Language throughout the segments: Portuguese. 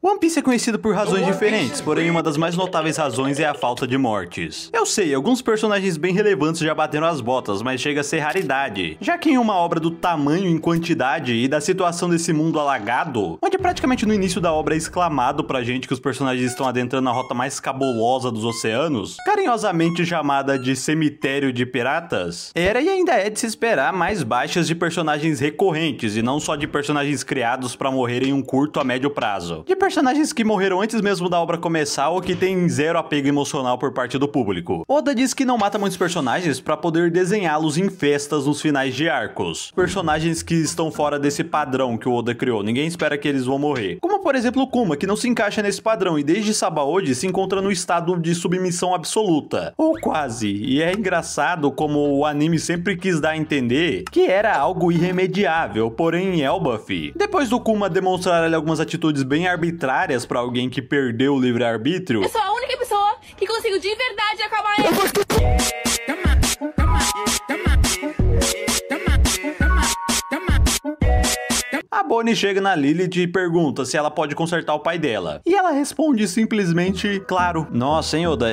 One Piece é conhecido por razões diferentes, porém uma das mais notáveis razões é a falta de mortes. Eu sei, alguns personagens bem relevantes já bateram as botas, mas chega a ser raridade, já que em uma obra do tamanho em quantidade e da situação desse mundo alagado, onde praticamente no início da obra é exclamado pra gente que os personagens estão adentrando a rota mais cabulosa dos oceanos, carinhosamente chamada de cemitério de piratas, era e ainda é de se esperar mais baixas de personagens recorrentes e não só de personagens criados pra morrer em um curto a médio prazo. De personagens que morreram antes mesmo da obra começar ou que tem zero apego emocional por parte do público. Oda diz que não mata muitos personagens pra poder desenhá-los em festas nos finais de arcos. Personagens que estão fora desse padrão que o Oda criou, ninguém espera que eles vão morrer. Como por exemplo o Kuma, que não se encaixa nesse padrão e desde Sabaody se encontra no estado de submissão absoluta. Ou quase. E é engraçado como o anime sempre quis dar a entender que era algo irremediável, porém em Elbaf, depois do Kuma demonstrar ali algumas atitudes bem arbitrárias pra alguém que perdeu o livre-arbítrio, eu sou a única pessoa que consigo de verdade acalmar ele. a Bonnie chega na Lilith e pergunta se ela pode consertar o pai dela. E ela responde simplesmente, claro. Nossa, hein, Oda,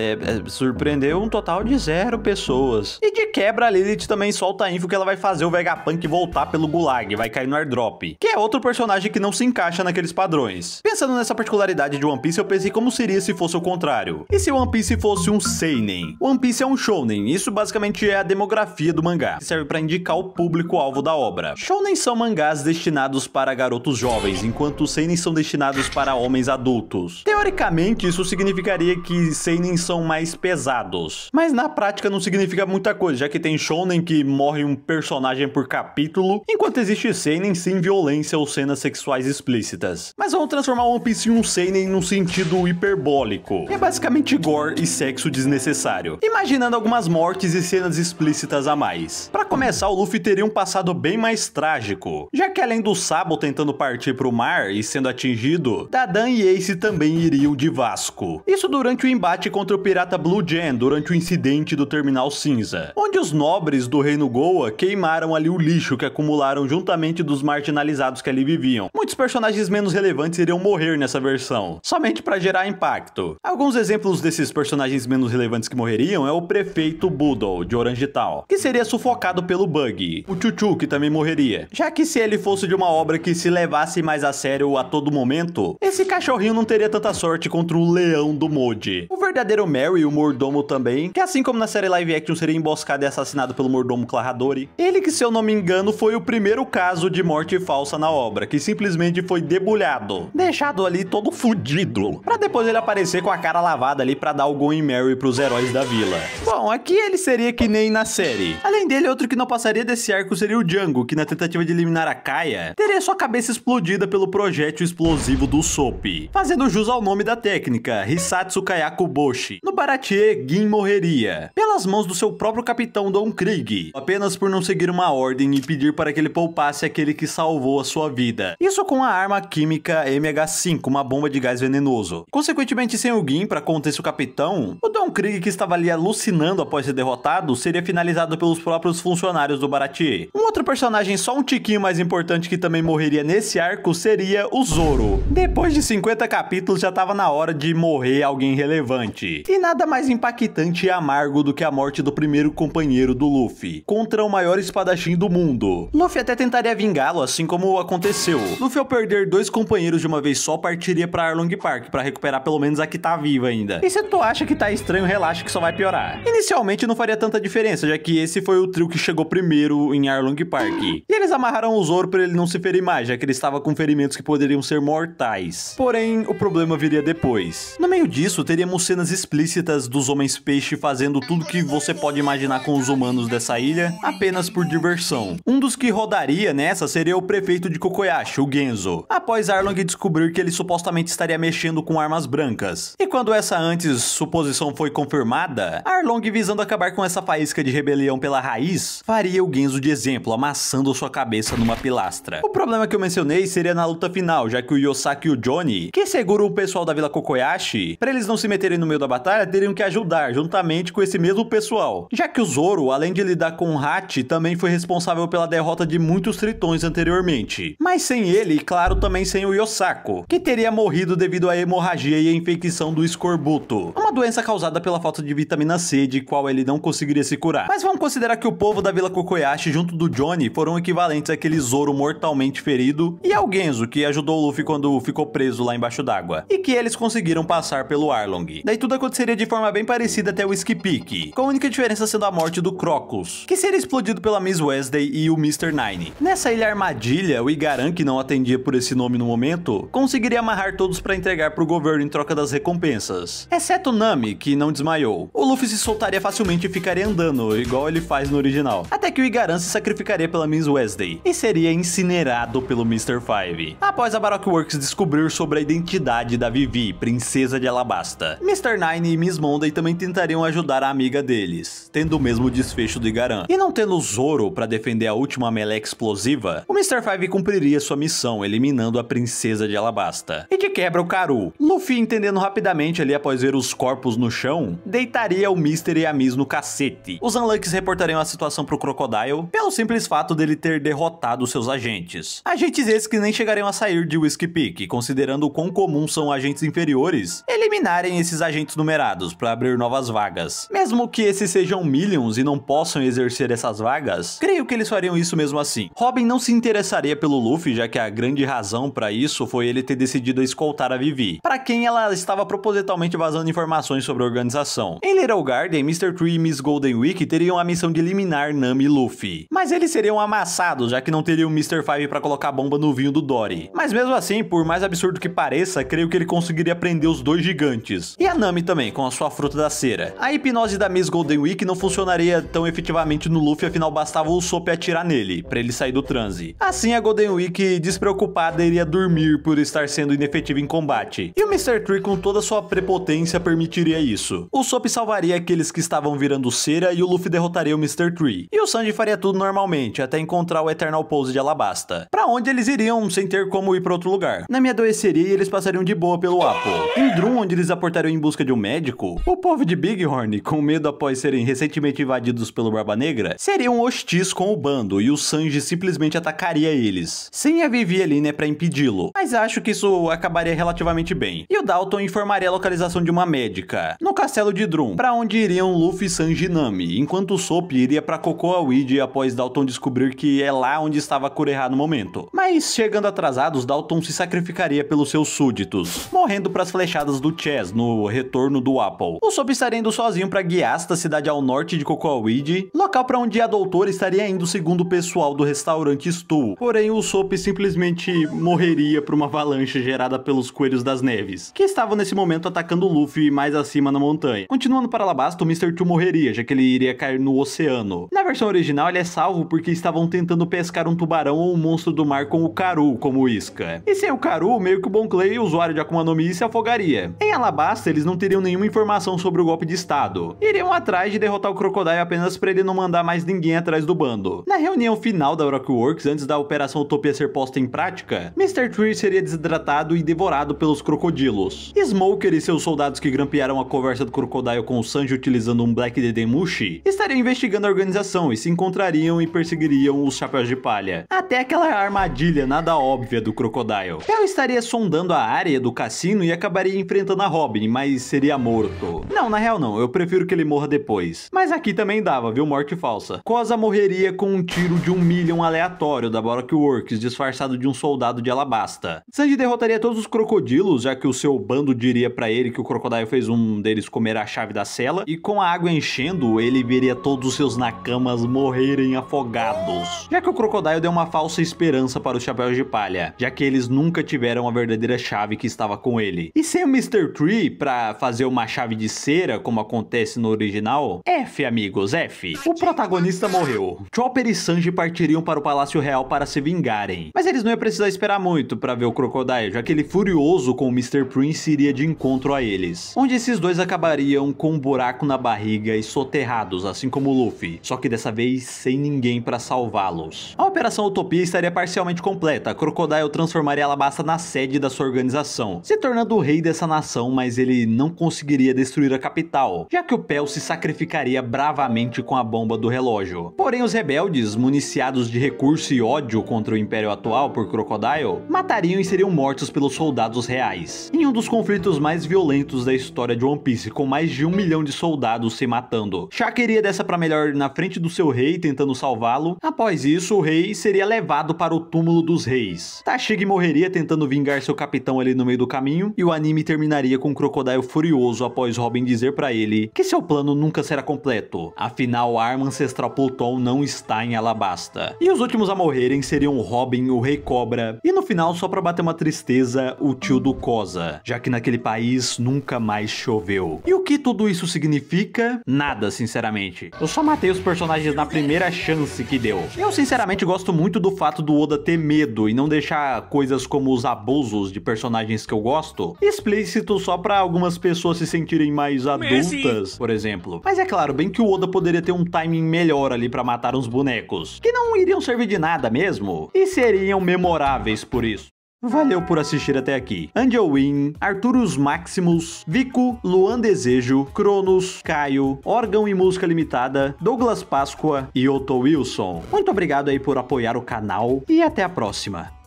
surpreendeu um total de 0 pessoas. E de quebra, a Lilith também solta a info que ela vai fazer o Vegapunk voltar pelo Gulag, vai cair no airdrop, que é outro personagem que não se encaixa naqueles padrões. Pensando nessa particularidade de One Piece, eu pensei como seria se fosse o contrário. E se One Piece fosse um seinen? One Piece é um shounen, isso basicamente é a demografia do mangá, que serve pra indicar o público-alvo da obra. Shounen são mangás destinados para garotos jovens, enquanto seinen são destinados para homens adultos. Teoricamente, isso significaria que seinen são mais pesados, mas na prática não significa muita coisa, já que tem shounen que morre um personagem por capítulo, enquanto existe seinen sem violência ou cenas sexuais explícitas. Mas vamos transformar One Piece em um seinen num sentido hiperbólico. É basicamente gore e sexo desnecessário, imaginando algumas mortes e cenas explícitas a mais. Para começar, o Luffy teria um passado bem mais trágico, já que além do Sabo tentando partir para o mar e sendo atingido, Dadan e Ace também iriam de Vasco. Isso durante o embate contra o pirata Blue Jam, durante o incidente do Terminal Cinza, onde os nobres do Reino Goa queimaram ali o lixo que acumularam juntamente dos marginalizados que ali viviam. Muitos personagens menos relevantes iriam morrer nessa versão, somente para gerar impacto. Alguns exemplos desses personagens menos relevantes que morreriam é o prefeito Boodle, de Orange Town, que seria sufocado pelo Bug, o Chuchu, que também morreria, já que se ele fosse de uma obra que se levasse mais a sério a todo momento, esse cachorrinho não teria tanta sorte contra o leão do Moji. O verdadeiro Mary, o mordomo também, que assim como na série live action seria emboscado e assassinado pelo mordomo Clarradori, ele que, se eu não me engano, foi o primeiro caso de morte falsa na obra, que simplesmente foi debulhado, deixado ali todo fudido, pra depois ele aparecer com a cara lavada ali pra dar o Going Mary pros heróis da vila. Bom, aqui ele seria que nem na série. Além dele, outro que não passaria desse arco seria o Django, que na tentativa de eliminar a Kaia, teria sua cabeça explodida pelo projétil explosivo do Soap, fazendo jus ao nome da técnica, Hisatsu Kayaku Boshi. No Baratie, Gin morreria pelas mãos do seu próprio capitão Don Krieg, apenas por não seguir uma ordem e pedir para que ele poupasse aquele que salvou a sua vida. Isso com a arma química MH5, uma bomba de gás venenoso. Consequentemente, sem o Gin para conter seu capitão, o Don Krieg, que estava ali alucinando após ser derrotado, seria finalizado pelos próprios funcionários do Baratie. Um outro personagem só um tiquinho mais importante que também morreria nesse arco seria o Zoro. Depois de 50 capítulos já tava na hora de morrer alguém relevante. E nada mais impactante e amargo do que a morte do primeiro companheiro do Luffy, contra o maior espadachim do mundo. Luffy até tentaria vingá-lo, assim como aconteceu. Luffy, ao perder 2 companheiros de uma vez só, partiria pra Arlong Park, pra recuperar pelo menos a que tá viva ainda. E se tu acha que tá estranho, relaxa que só vai piorar. Inicialmente não faria tanta diferença, já que esse foi o trio que chegou primeiro em Arlong Park. E eles amarraram o Zoro pra ele não se ferir mais, já que ele estava com ferimentos que poderiam ser mortais. Porém, o problema viria depois. No meio disso, teríamos cenas explícitas dos homens peixe fazendo tudo que você pode imaginar com os humanos dessa ilha, apenas por diversão. Um dos que rodaria nessa seria o prefeito de Kokoyashi, o Genzo, após Arlong descobrir que ele supostamente estaria mexendo com armas brancas. E quando essa antes suposição foi confirmada, Arlong, visando acabar com essa faísca de rebelião pela raiz, faria o Genzo de exemplo, amassando sua cabeça numa pilastra. O problema que eu mencionei seria na luta final, já que o Yosaki e o Johnny, que seguram o pessoal da Vila Kokoyashi, pra eles não se meterem no meio da batalha, teriam que ajudar juntamente com esse mesmo pessoal. Já que o Zoro, além de lidar com o Hachi, também foi responsável pela derrota de muitos tritões anteriormente. Mas sem ele, e claro, também sem o Yosako, que teria morrido devido à hemorragia e à infecção do escorbuto, uma doença causada pela falta de vitamina C, de qual ele não conseguiria se curar. Mas vamos considerar que o povo da Vila Kokoyashi junto do Johnny foram equivalentes àquele Zoro mortalmente ferido e ao Genzo, que ajudou o Luffy quando ficou preso lá embaixo d'água, e que eles conseguiram passar pelo Arlong. Daí tudo aconteceria de forma bem parecida até o Whiskey Peak, com a única diferença sendo a morte do Crocus, que seria explodido pela Miss Wednesday e o Mr. Nine. Nessa ilha armadilha, o Igaran, que não atendia por esse nome no momento, conseguiria amarrar todos para entregar pro governo em troca das recompensas, exceto Nami, que não desmaiou. O Luffy se soltaria facilmente e ficaria andando, igual ele faz no original, até que o Igaran se sacrificaria pela Miss Wednesday e seria incinerado pelo Mr. Five. Após a Baroque Works descobrir sobre a identidade da Vivi, princesa de Alabasta, Mr. Nine e Miss Monday também tentariam ajudar a amiga deles, tendo o mesmo desfecho do Igaran. E não tendo Zoro para defender a última meleca explosiva, o Mr. Five cumpriria sua missão, eliminando a princesa de Alabasta. E de quebra o Karu. Luffy, entendendo rapidamente ali após ver os corpos no chão, deitaria o Mr. e a Miss no cacete. Os Unlucks reportariam a situação pro Crocodile, pelo simples fato dele ter derrotado seus agentes. Agentes esses que nem chegariam a sair de Whiskey Peak, considerando o quão comum são agentes inferiores eliminarem esses agentes numerados para abrir novas vagas. Mesmo que esses sejam Millions e não possam exercer essas vagas, creio que eles fariam isso mesmo assim. Robin não se interessaria pelo Luffy, já que a grande razão para isso foi ele ter decidido escoltar a Vivi, para quem ela estava propositalmente vazando informações sobre a organização. Em Little Garden, Mr. Tree e Miss Golden Week teriam a missão de eliminar Nami e Luffy, mas eles seriam amassados, já que não teriam Mr. Five para colocar bomba no vinho do Dory. Mas mesmo assim, por mais absurdo que pareça, creio que ele conseguiria prender os dois gigantes. E a Nami também, com a sua fruta da cera. A hipnose da Miss Golden Week não funcionaria tão efetivamente no Luffy, afinal bastava o Usopp atirar nele, para ele sair do transe. Assim, a Golden Week, despreocupada, iria dormir por estar sendo inefetiva em combate. E o Mr. Tree, com toda sua prepotência, permitiria isso. O Usopp salvaria aqueles que estavam virando cera e o Luffy derrotaria o Mr. Tree. E o Sanji faria tudo normalmente, até encontrar o Eternal Pose de Alabasta, pra onde eles iriam sem ter como ir pra outro lugar. Nami adoeceria e eles passariam de boa pelo Apple. Em Drum, onde eles aportariam em busca de um médico, o povo de Bighorn, com medo após serem recentemente invadidos pelo Barba Negra, seriam hostis com o bando e o Sanji simplesmente atacaria eles, sem a Vivi ali, né, pra impedi-lo. Mas acho que isso acabaria relativamente bem. E o Dalton informaria a localização de uma médica, no castelo de Drum, pra onde iriam Luffy, Sanji e Nami, enquanto o Usopp iria pra Cocoa Weed após Dalton descobrir que é lá onde estava Kureha no momento. Mas chegando atrasados, Dalton se sacrificaria pelos seus súditos, morrendo pras flechadas do Chess no retorno do Apple. O Usopp estaria indo sozinho pra Gyasta, cidade ao norte de Cocoa Weed, local pra onde a doutora estaria indo segundo o pessoal do restaurante Stu. Porém, o Usopp simplesmente morreria por uma avalanche gerada pelos Coelhos das Neves, que estavam nesse momento atacando o Luffy mais acima na montanha. Continuando para Alabasta, o Mr. Two morreria, já que ele iria cair no oceano. Na versão original, ele é salvo porque estavam tentando pescar um tubarão ou um monstro do mar com o Karu como isca. E sem o Karu, meio que o Bon Clay, usuário de Akuma no Mi, se afogaria. Em Alabasta, eles não teriam nenhuma informação sobre o golpe de estado. Iriam atrás de derrotar o Crocodile apenas para ele não mandar mais ninguém atrás do bando. Na reunião final da Rock Works, antes da Operação Utopia ser posta em prática, Mr. Tree seria desidratado e devorado pelos crocodilos. Smoker e seus soldados que grampearam a conversa do Crocodile com o Sanji utilizando um Black Dedemushi estariam investigando a organização e se encontrariam e perseguiriam os Chapéus de Palha, até aquela armadilha nada óbvia do Crocodile. Ela estaria sondando a área do cassino e acabaria enfrentando a Robin, mas seria morto. Não, na real não, eu prefiro que ele morra depois. Mas aqui também dava, viu, morte falsa. Koza morreria com um tiro de 1 million aleatório da Baroque Works, disfarçado de um soldado de Alabasta. Sanji derrotaria todos os crocodilos, já que o seu bando diria pra ele que o Crocodile fez um deles comer a chave da cela, e com a água enchendo, ele veria todos os seus nakamas morrerem afogados, já que o Crocodile deu uma falsa esperança para os Chapéus de Palha, já que eles nunca tiveram a verdadeira chave que estava com ele. E sem o Mr. Tree pra fazer uma chave de cera, como acontece no original, F, amigos, F. O protagonista morreu. Chopper e Sanji partiriam para o Palácio Real para se vingarem, mas eles não iam precisar esperar muito para ver o Crocodile, já que ele, furioso com o Mr. Prince, iria de encontro a eles, onde esses dois acabariam com um buraco na barriga e soterrados, assim como o Luffy, só que dessa vez sem ninguém para salvá-los. A Operação Utopia estaria parcialmente completa. Crocodile transformaria Alabasta na sede da sua organização, se tornando o rei dessa nação, mas ele não conseguiria destruir a capital, já que o Pell se sacrificaria bravamente com a bomba do relógio. Porém, os rebeldes, municiados de recurso e ódio contra o Império atual por Crocodile, matariam e seriam mortos pelos soldados reais, em um dos conflitos mais violentos da história de One Piece, com mais de 1 milhão de soldados se matando. Shaka iria dessa pra melhor na frente do seu rei, tentando salvá-lo. Após isso, o rei seria levado para o túmulo dos reis. Tashigi morreria tentando vingar seu capitão ali no meio do caminho, e o anime terminaria com o Crocodile furioso após Robin dizer pra ele que seu plano nunca será completo. Afinal, a arma ancestral Pluton não está em Alabasta. E os últimos a morrerem seriam Robin, o Rei Cobra, e no final, só pra bater uma tristeza, o tio do Koza, já que naquele país nunca mais choveu. E o que tudo isso significa? Nada, sinceramente. Eu só matei os personagens na primeira chance que deu. Eu sinceramente gosto muito do fato do Oda ter medo e não deixar coisas como os abusos de personagens que eu gosto explícitos só pra algumas pessoas se sentirem mais adultas, por exemplo. Mas é claro, bem que o Oda poderia ter um timing melhor ali pra matar uns bonecos, que não iriam servir de nada mesmo, e seriam memoráveis por isso. Valeu por assistir até aqui. Angel Win, Arturus Maximus, Vico, Luan Desejo, Cronos, Caio, Órgão e Música Limitada, Douglas Páscoa e Otto Wilson. Muito obrigado aí por apoiar o canal e até a próxima.